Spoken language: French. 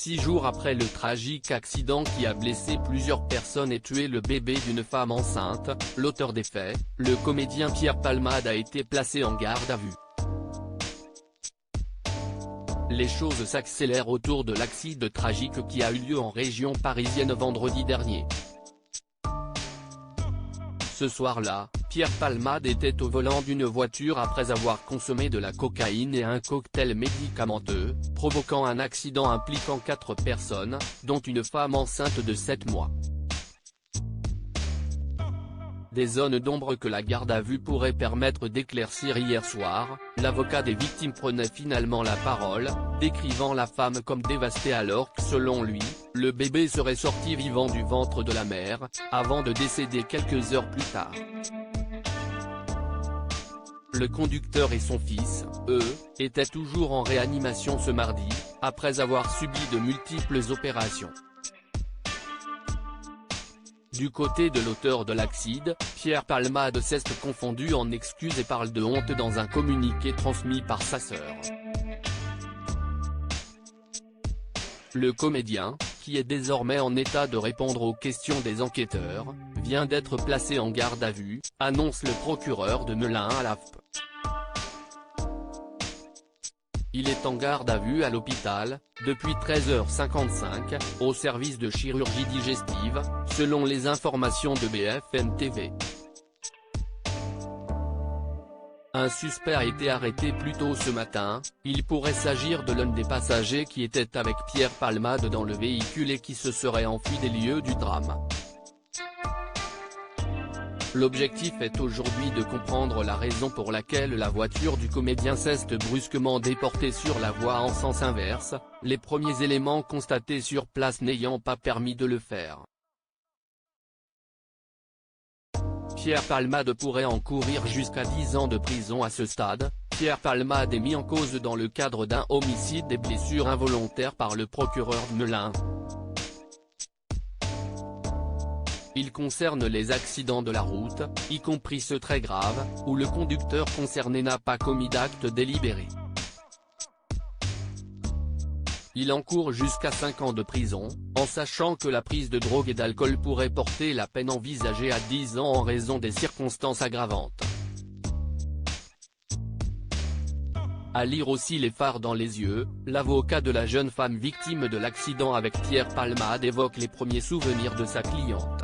6 jours après le tragique accident qui a blessé plusieurs personnes et tué le bébé d'une femme enceinte, l'auteur des faits, le comédien Pierre Palmade a été placé en garde à vue. Les choses s'accélèrent autour de l'accident tragique qui a eu lieu en région parisienne vendredi dernier. Ce soir-là, Pierre Palmade était au volant d'une voiture après avoir consommé de la cocaïne et un cocktail médicamenteux, provoquant un accident impliquant 4 personnes, dont une femme enceinte de 7 mois. Des zones d'ombre que la garde à vue pourrait permettre d'éclaircir. Hier soir, l'avocat des victimes prenait finalement la parole, décrivant la femme comme dévastée alors que selon lui, le bébé serait sorti vivant du ventre de la mère, avant de décéder quelques heures plus tard. Le conducteur et son fils, eux, étaient toujours en réanimation ce mardi, après avoir subi de multiples opérations. Du côté de l'auteur de l'accident, Pierre Palmade s'est confondu en excuses et parle de honte dans un communiqué transmis par sa sœur. Le comédien, qui est désormais en état de répondre aux questions des enquêteurs, vient d'être placé en garde à vue, annonce le procureur de Melun à l'AFP. Il est en garde à vue à l'hôpital, depuis 13h55, au service de chirurgie digestive, selon les informations de BFM TV. Un suspect a été arrêté plus tôt ce matin, il pourrait s'agir de l'un des passagers qui était avec Pierre Palmade dans le véhicule et qui se serait enfui des lieux du drame. L'objectif est aujourd'hui de comprendre la raison pour laquelle la voiture du comédien s'est brusquement déportée sur la voie en sens inverse, les premiers éléments constatés sur place n'ayant pas permis de le faire. Pierre Palmade pourrait encourir jusqu'à 10 ans de prison à ce stade. Pierre Palmade est mis en cause dans le cadre d'un homicide et blessures involontaires par le procureur de Melun. Il concerne les accidents de la route, y compris ceux très graves, où le conducteur concerné n'a pas commis d'acte délibéré. Il encourt jusqu'à 5 ans de prison, en sachant que la prise de drogue et d'alcool pourrait porter la peine envisagée à 10 ans en raison des circonstances aggravantes. À lire aussi les phares dans les yeux, l'avocat de la jeune femme victime de l'accident avec Pierre Palmade évoque les premiers souvenirs de sa cliente.